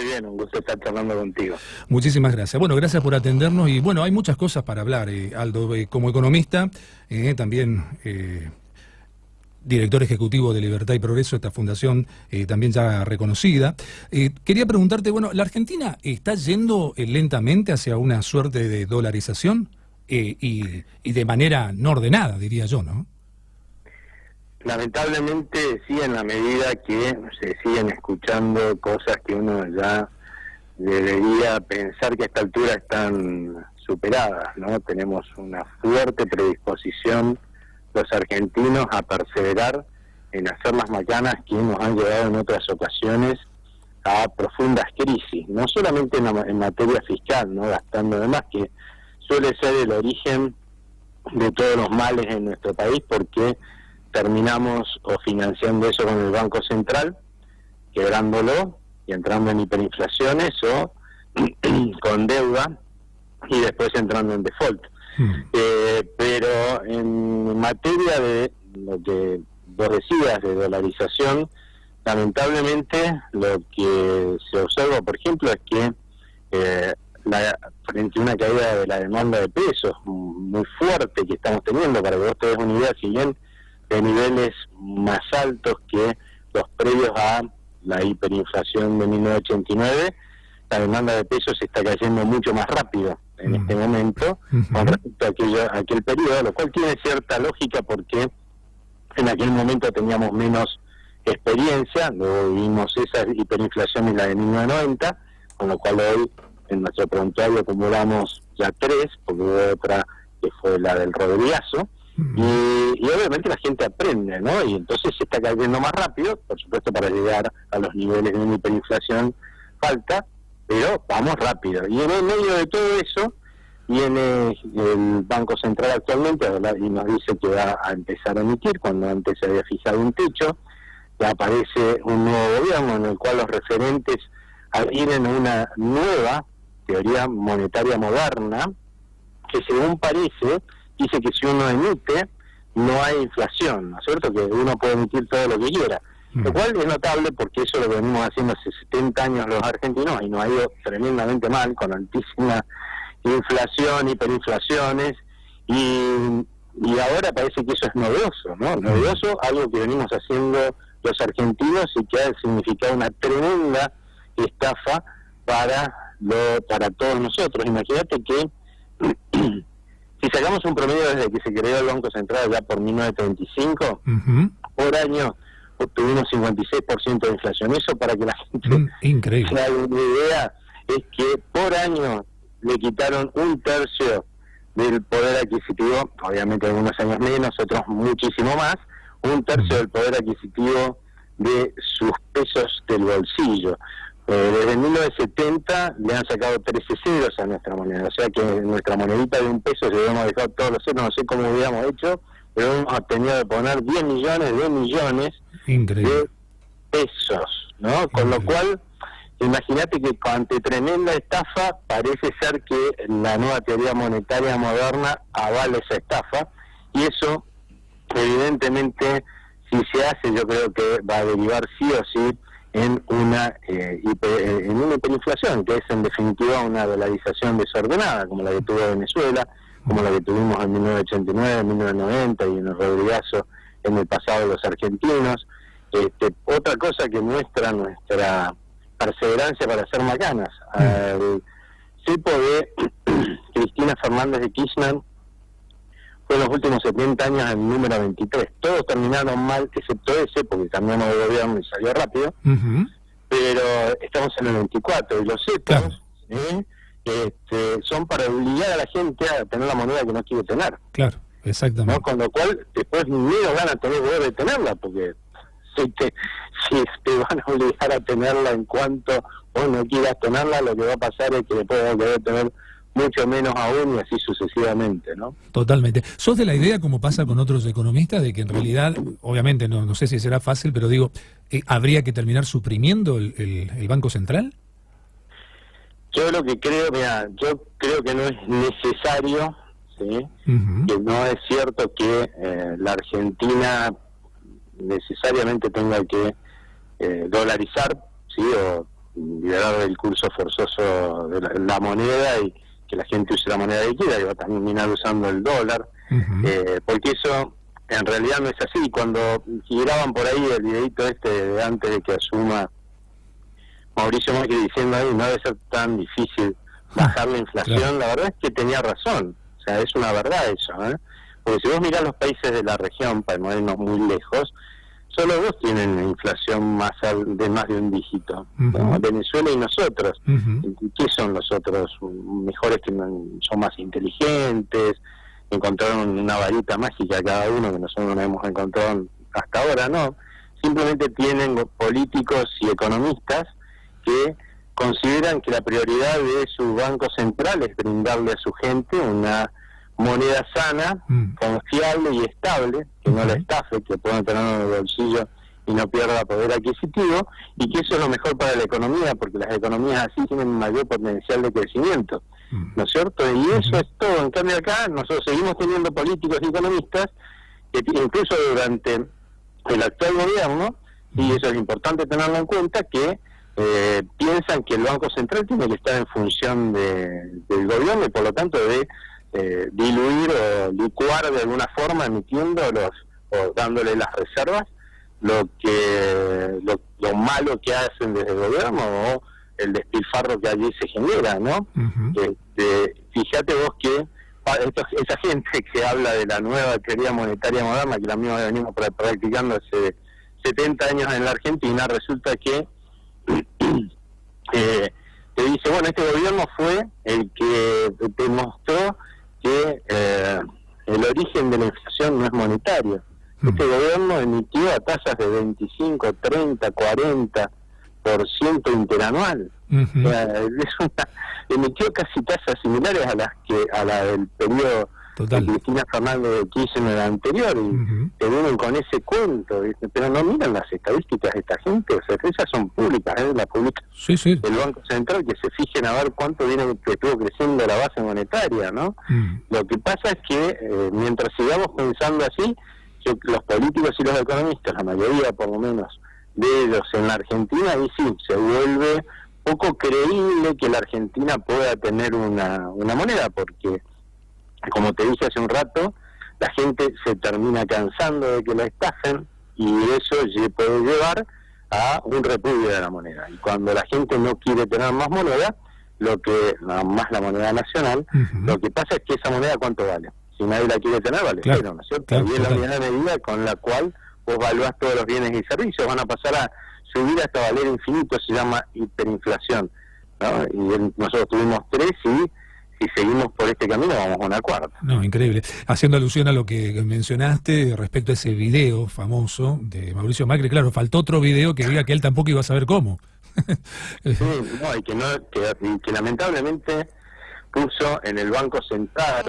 bien, un gusto estar charlando contigo. Muchísimas gracias. Bueno, gracias por atendernos y bueno, hay muchas cosas para hablar, Aldo. Como economista, también director ejecutivo de Libertad y Progreso, esta fundación también ya reconocida. Quería preguntarte, bueno, ¿la Argentina está yendo lentamente hacia una suerte de dolarización y de manera no ordenada, diría yo, ¿no? Lamentablemente sí, en la medida que se siguen escuchando cosas que uno ya debería pensar que a esta altura están superadas, ¿no? Tenemos una fuerte predisposición los argentinos a perseverar en hacer las macanas que nos han llevado en otras ocasiones a profundas crisis, no solamente en materia fiscal, ¿no? Gastando de más, que suele ser el origen de todos los males en nuestro país, porque terminamos o financiando eso con el Banco Central, quebrándolo y entrando en hiperinflaciones, o con deuda y después entrando en default. Pero en materia de lo que vos decías de dolarización, lamentablemente lo que se observa, por ejemplo, es que frente a una caída de la demanda de pesos muy fuerte que estamos teniendo, para que vos te des una idea, si bien de niveles más altos que los previos a la hiperinflación de 1989, la demanda de pesos está cayendo mucho más rápido en este momento con respecto a aquel periodo, lo cual tiene cierta lógica porque en aquel momento teníamos menos experiencia, luego vivimos esa hiperinflación y la de 1990, con lo cual hoy en nuestro prontuario acumulamos ya 3, porque hubo otra que fue la del Rodrigazo, y obviamente la gente aprende, ¿no? Y entonces se está cayendo más rápido, por supuesto para llegar a los niveles de una hiperinflación falta, pero vamos rápido. Y en el medio de todo eso viene el Banco Central actualmente, ¿verdad? Y nos dice que va a empezar a emitir, cuando antes se había fijado un techo, ya aparece un nuevo gobierno en el cual los referentes adhieren a una nueva teoría monetaria moderna, que según parece, dice que si uno emite, no hay inflación, ¿no es cierto? Que uno puede emitir todo lo que quiera. Lo cual es notable porque eso lo venimos haciendo hace 70 años los argentinos y nos ha ido tremendamente mal, con altísima inflación, hiperinflaciones, y ahora parece que eso es novedoso, ¿no? Novedoso, algo que venimos haciendo los argentinos y que ha significado una tremenda estafa para todos nosotros. Imagínate que si sacamos un promedio desde que se creó el Banco Central ya por 1935, por año obtuvimos 56% de inflación. Eso, para que la gente se haga una idea, es que por año le quitaron 1/3 del poder adquisitivo, obviamente algunos años menos, otros muchísimo más, 1/3 del poder adquisitivo de sus pesos del bolsillo. Desde 1970 le han sacado 13 ceros a nuestra moneda, o sea que nuestra monedita de $1 se hubiéramos dejado todos los ceros, no sé cómo hubiéramos hecho, pero hemos tenido que poner 10 millones de pesos, ¿no? Con lo cual, imagínate que ante tremenda estafa, parece ser que la nueva teoría monetaria moderna avala esa estafa, y eso, evidentemente, si se hace, yo creo que va a derivar sí o sí en una hiperinflación, que es en definitiva una dolarización desordenada, como la que tuvo Venezuela, como la que tuvimos en 1989, 1990 y en el Rodrigazo en el pasado de los argentinos. Otra cosa que muestra nuestra perseverancia para hacer macanas. El cepo de Cristina Fernández de Kirchner fue en los últimos 70 años el número 23. Todos terminaron mal, excepto ese, porque cambiamos de gobierno y salió rápido, pero estamos en el 24, y los cepos son para obligar a la gente a tener la moneda que no quiere tener. Claro, exactamente. ¿No? Con lo cual, después menos van a tener poder de tenerla, porque si te van a obligar a tenerla en cuanto vos no quieras tenerla, lo que va a pasar es que después vas a querer tener mucho menos aún, y así sucesivamente, ¿no? Totalmente. ¿Sos de la idea, como pasa con otros economistas, de que en realidad, obviamente no sé si será fácil, pero digo, habría que terminar suprimiendo el Banco Central? Yo lo que creo, yo creo que no es necesario, ¿sí? Que no es cierto que la Argentina necesariamente tenga que dolarizar, ¿sí? O liberar del curso forzoso de la moneda y que la gente use la moneda que quiera, y va a terminar usando el dólar, porque eso en realidad no es así. Cuando giraban por ahí el videito de antes de que asuma Mauricio Macri diciendo ahí no debe ser tan difícil bajar la inflación, claro. La verdad es que tenía razón, o sea, es una verdad eso, porque si vos mirás los países de la región, para no irnos muy lejos, solo dos tienen inflación de más de un dígito, ¿no? Venezuela y nosotros. ¿Qué son los otros? Mejores, que son más inteligentes, encontraron una varita mágica cada uno que nosotros no hemos encontrado hasta ahora, no. Simplemente tienen políticos y economistas que consideran que la prioridad de su banco central es brindarle a su gente una moneda sana, confiable y estable, que no la estafe, que puedan tener en el bolsillo y no pierda poder adquisitivo, y que eso es lo mejor para la economía, porque las economías así tienen mayor potencial de crecimiento, ¿no es cierto? Y eso es todo. En cambio acá nosotros seguimos teniendo políticos y economistas que incluso durante el actual gobierno, y eso es importante tenerlo en cuenta, que piensan que el Banco Central tiene que estar en función del gobierno y por lo tanto de diluir o licuar de alguna forma, emitiendo o dándole las reservas lo malo que hacen desde el gobierno o el despilfarro que allí se genera, ¿no? Fíjate vos que esa gente que habla de la nueva teoría monetaria moderna, que la misma venimos practicando hace 70 años en la Argentina, resulta que te dice, bueno, este gobierno fue el que demostró que el origen de la inflación no es monetario. Este gobierno emitió a tasas de 25, 30, 40% interanual. O sea, emitió casi tasas similares a la del periodo de Cristina Fernández de Kirchner anterior, y te vienen con ese cuento, ¿viste? Pero no miran las estadísticas de esta gente, o sea, esas son públicas, la pública del Banco Central, que se fijen a ver cuánto que estuvo creciendo la base monetaria, ¿no? Lo que pasa es que mientras sigamos pensando así, los políticos y los economistas, la mayoría por lo menos de ellos en la Argentina, ahí sí, se vuelve poco creíble que la Argentina pueda tener una moneda, porque como te dije hace un rato, la gente se termina cansando de que la estafen y eso puede llevar a un repudio de la moneda. Y cuando la gente no quiere tener más moneda, más la moneda nacional, lo que pasa es que esa moneda, ¿cuánto vale? Si nadie la quiere tener, vale cero, ¿no es cierto? Y es la unidad de medida con la cual vos evaluás todos los bienes y servicios, van a pasar a subir hasta valer infinito, se llama hiperinflación, ¿no? Y nosotros tuvimos 3 y si seguimos por este camino vamos a una cuarta. No, increíble. Haciendo alusión a lo que mencionaste respecto a ese video famoso de Mauricio Macri, claro, faltó otro video que diga que él tampoco iba a saber cómo. Sí, no, y que lamentablemente puso en el Banco Central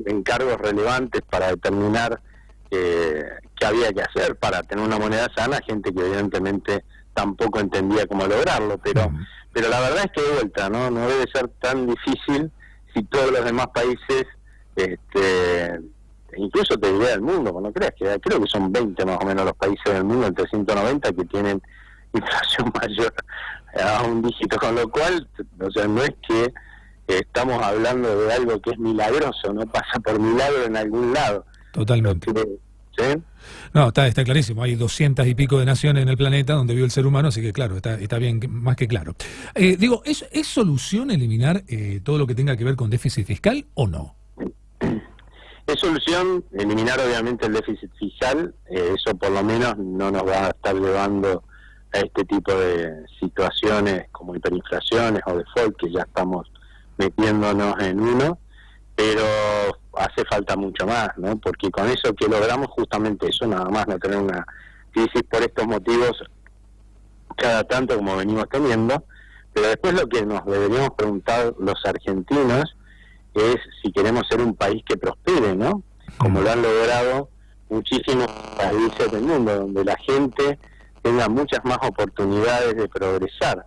encargos relevantes para determinar qué había que hacer para tener una moneda sana, gente que evidentemente tampoco entendía cómo lograrlo, pero la verdad es que de vuelta, no debe ser tan difícil si todos los demás países, incluso te diré del mundo, no creas que creo que son 20 más o menos los países del mundo, entre 190 que tienen inflación mayor a un dígito, con lo cual, o sea, no es que estamos hablando de algo que es milagroso, no pasa por milagro en algún lado. Totalmente. ¿Sí? No, está clarísimo. Hay 200 y pico de naciones en el planeta donde vive el ser humano, así que claro, está bien, más que claro. ¿Es solución eliminar todo lo que tenga que ver con déficit fiscal o no? Es solución eliminar obviamente el déficit fiscal, eso por lo menos no nos va a estar llevando a este tipo de situaciones como hiperinflaciones o default, que ya estamos metiéndonos en uno, pero hace falta mucho más, ¿no? Porque con eso que logramos justamente eso, nada más, no tener una crisis por estos motivos cada tanto como venimos teniendo, pero después lo que nos deberíamos preguntar los argentinos es si queremos ser un país que prospere, ¿no? Como lo han logrado muchísimos países del mundo, donde la gente tenga muchas más oportunidades de progresar.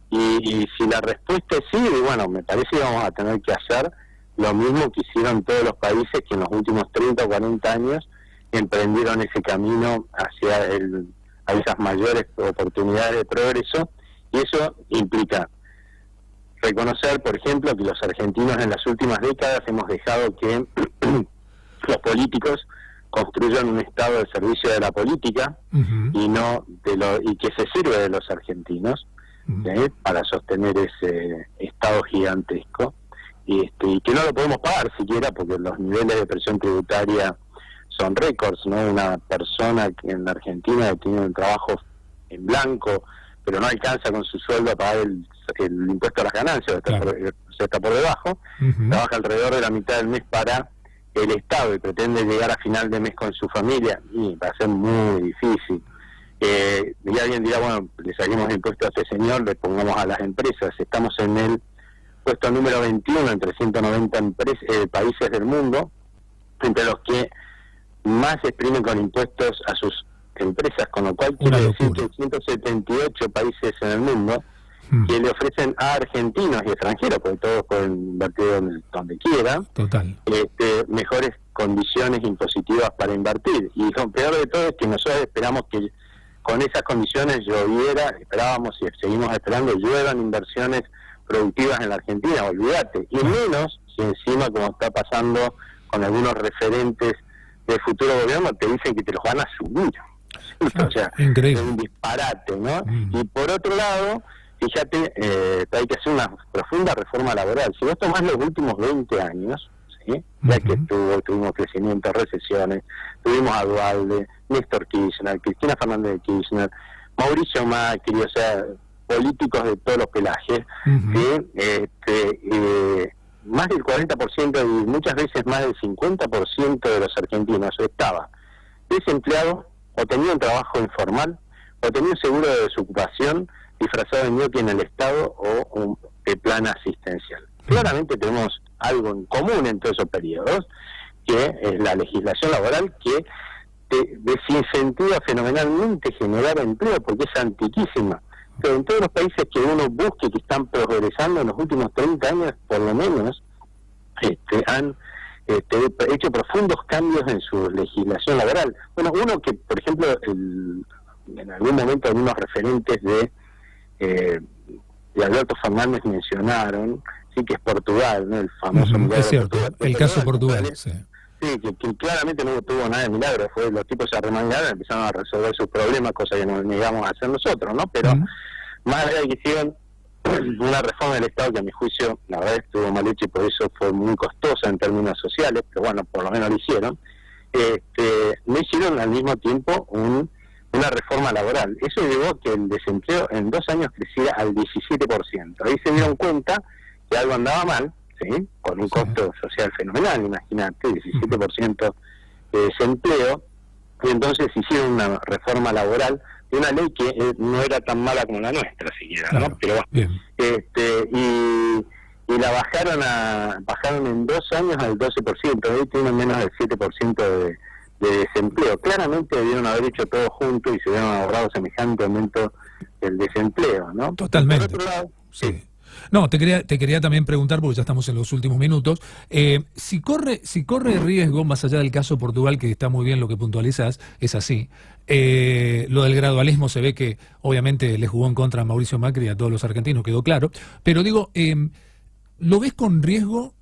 Y si la respuesta es sí, bueno, me parece que vamos a tener que hacer lo mismo que hicieron todos los países que en los últimos 30 o 40 años emprendieron ese camino hacia esas mayores oportunidades de progreso, Y eso implica reconocer, por ejemplo, que los argentinos en las últimas décadas hemos dejado que los políticos construyan un Estado al servicio de la política y no y que se sirve de los argentinos para sostener ese Estado gigantesco y que no lo podemos pagar siquiera porque los niveles de presión tributaria son récords, ¿no? Una persona que en la Argentina tiene un trabajo en blanco pero no alcanza con su sueldo a pagar el impuesto a las ganancias, está por debajo, trabaja alrededor de la mitad del mes para el Estado y pretende llegar a final de mes con su familia, y va a ser muy difícil. Y alguien dirá, bueno, le saquemos impuesto a este señor, le pongamos a las empresas. Estamos en el puesto número 21 entre 190 países del mundo, entre los que más exprimen con impuestos a sus empresas, con lo cual quiere decir que hay 178 países en el mundo que le ofrecen a argentinos y extranjeros, porque todos pueden invertir donde quieran, mejores condiciones impositivas para invertir. Y lo peor de todo es que nosotros esperamos que con esas condiciones esperábamos y seguimos esperando, lluevan inversiones productivas en la Argentina, olvídate, y menos si encima, como está pasando con algunos referentes del futuro gobierno, te dicen que te los van a subir. O sea, es un disparate, ¿no? Y por otro lado, fíjate, hay que hacer una profunda reforma laboral. Si vos tomás los últimos 20 años, ¿sí? Ya que tuvimos crecimiento, recesiones, tuvimos a Dualde, Néstor Kirchner, Cristina Fernández de Kirchner, Mauricio Macri, o sea, políticos de todos los pelajes, que más del 40% y muchas veces más del 50% de los argentinos estaba desempleado, o tenía un trabajo informal, o tenía un seguro de desocupación disfrazado de ñoqui en el Estado o de plan asistencial. Claramente tenemos algo en común en todos esos periodos, que es la legislación laboral que desincentiva fenomenalmente generar empleo, porque es antiquísima. Pero en todos los países que uno busque que están progresando en los últimos 30 años, por lo menos, han hecho profundos cambios en su legislación laboral. Bueno, uno que, por ejemplo, en algún momento algunos referentes de Alberto Fernández mencionaron, sí, que es Portugal, ¿no? El famoso es cierto, el caso Portugal, sí. Sí, que claramente no tuvo nada de milagro, los tipos se arremangaron, empezaron a resolver sus problemas, cosa que nos negamos a hacer nosotros, ¿no? Pero más allá de que hicieron una reforma del Estado que a mi juicio la verdad estuvo mal hecha y por eso fue muy costosa en términos sociales, pero bueno, por lo menos lo hicieron, no hicieron al mismo tiempo una reforma laboral. Eso llevó a que el desempleo en 2 años creciera al 17%. Ahí se dieron cuenta que algo andaba mal, ¿sí? Con un costo social fenomenal, imagínate, 17% de desempleo, y entonces hicieron una reforma laboral de una ley que no era tan mala como la nuestra siquiera, claro, ¿no? Pero y la bajaron en 2 años al 12%, hoy tienen menos del 7% de desempleo. Claramente debieron haber hecho todo junto y se hubieran ahorrado semejante aumento del desempleo, ¿no? Totalmente. Por otro lado, sí. No, te quería también preguntar, porque ya estamos en los últimos minutos, si corre riesgo, más allá del caso Portugal, que está muy bien lo que puntualizas, es así, lo del gradualismo se ve que obviamente le jugó en contra a Mauricio Macri y a todos los argentinos, quedó claro, pero digo, ¿lo ves con riesgo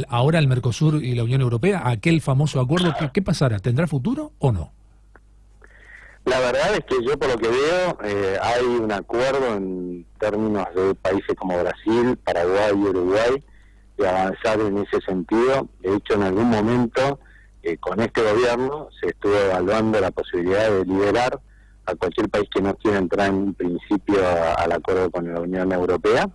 ahora el Mercosur y la Unión Europea, aquel famoso acuerdo? ¿Qué pasará? ¿Tendrá futuro o no? La verdad es que yo por lo que veo hay un acuerdo en términos de países como Brasil, Paraguay y Uruguay de avanzar en ese sentido. De hecho, en algún momento con este gobierno se estuvo evaluando la posibilidad de liberar a cualquier país que no quiera entrar en un principio al acuerdo con la Unión Europea.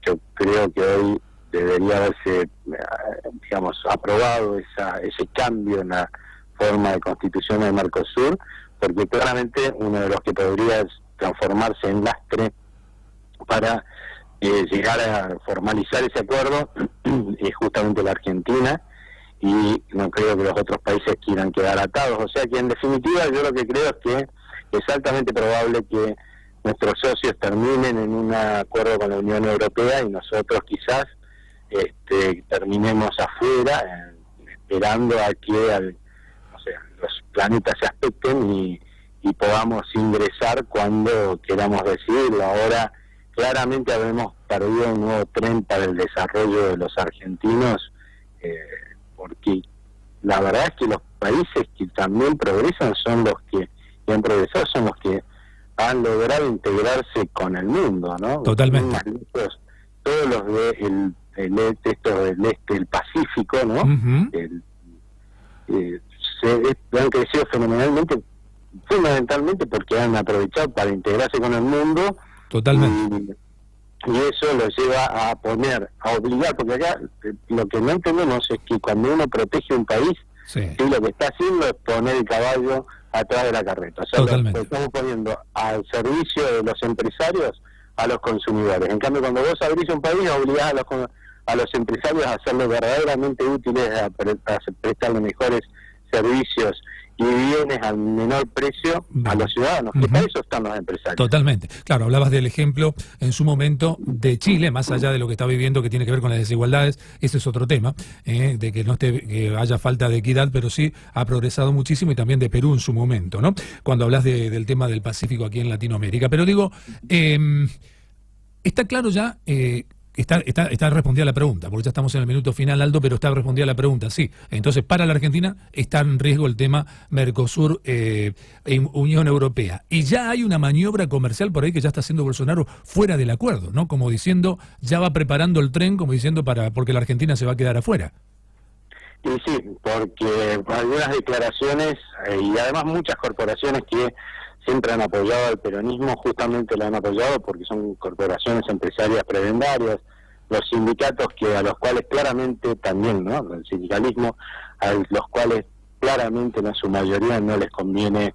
Yo creo que hoy debería haberse, digamos, aprobado ese cambio en la forma de constitución del Mercosur, porque claramente uno de los que podría transformarse en lastre para llegar a formalizar ese acuerdo es justamente la Argentina, y no creo que los otros países quieran quedar atados. O sea que en definitiva yo lo que creo es que es altamente probable que nuestros socios terminen en un acuerdo con la Unión Europea y nosotros quizás terminemos afuera, esperando a que los planetas se aspecten y y podamos ingresar cuando queramos decidirlo. Ahora claramente habremos perdido un nuevo tren para el desarrollo de los argentinos, porque la verdad es que los países que también progresan son los que han progresado, son los que han logrado integrarse con el mundo, ¿no? Totalmente. Todos los del el Pacífico, ¿no? Han crecido fundamentalmente porque han aprovechado para integrarse con el mundo. Totalmente. Y eso lo lleva a obligar, porque acá lo que no entendemos es que cuando uno protege un país, sí, lo que está haciendo es poner el caballo atrás de la carreta. O sea, lo estamos poniendo al servicio de los empresarios a los consumidores. En cambio, cuando vos abrís un país, obligás a los empresarios a hacerlo verdaderamente útiles, a prestarle mejores servicios y bienes al menor precio a los ciudadanos, que para eso están los empresarios. Totalmente. Claro, hablabas del ejemplo en su momento de Chile, más allá de lo que está viviendo, que tiene que ver con las desigualdades, ese es otro tema, de que no que haya falta de equidad, pero sí ha progresado muchísimo, y también de Perú en su momento, ¿no? Cuando hablas del tema del Pacífico aquí en Latinoamérica. Pero digo, está claro ya... Está respondida la pregunta, porque ya estamos en el minuto final, Aldo, pero está respondida la pregunta, sí. Entonces, para la Argentina está en riesgo el tema Mercosur, Unión Europea. Y ya hay una maniobra comercial por ahí que ya está haciendo Bolsonaro fuera del acuerdo, ¿no? Como diciendo, ya va preparando el tren, como diciendo, porque la Argentina se va a quedar afuera. Y sí, porque algunas declaraciones, y además muchas corporaciones que siempre han apoyado al peronismo, justamente lo han apoyado porque son corporaciones empresarias prebendarias, los sindicatos a los cuales claramente también, ¿no? El sindicalismo, a los cuales claramente en su mayoría no les conviene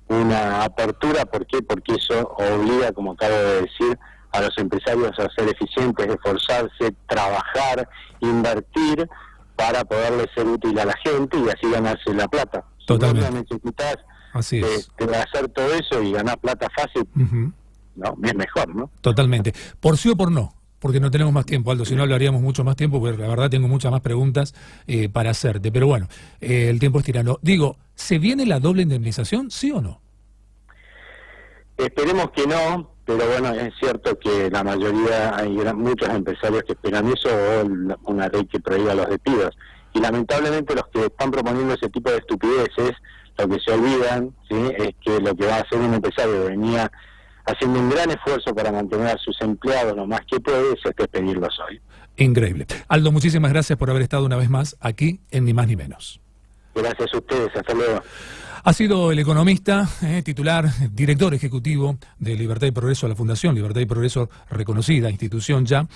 una apertura. ¿Por qué? Porque eso obliga, como acabo de decir, a los empresarios a ser eficientes, esforzarse, trabajar, invertir para poderle ser útil a la gente y así ganarse la plata. Totalmente. Si no necesitas así es. Hacer todo eso y ganar plata fácil, no, es mejor, ¿no? Totalmente. ¿Por sí o por no? Porque no tenemos más tiempo, Aldo, si no hablaríamos mucho más tiempo, porque la verdad tengo muchas más preguntas para hacerte. Pero bueno, el tiempo es tirano. Digo, ¿se viene la doble indemnización, sí o no? Esperemos que no, pero bueno, es cierto que la mayoría, hay muchos empresarios que esperan eso, o una ley que prohíba los despidos. Y lamentablemente los que están proponiendo ese tipo de estupideces, lo que se olvidan, ¿sí?, es que lo que va a hacer un empresario venía haciendo un gran esfuerzo para mantener a sus empleados lo más que puede, es despedirlos hoy. Increíble. Aldo, muchísimas gracias por haber estado una vez más aquí en Ni Más Ni Menos. Gracias a ustedes, hasta luego. Ha sido el economista, titular, director ejecutivo de Libertad y Progreso, la Fundación Libertad y Progreso, reconocida institución ya.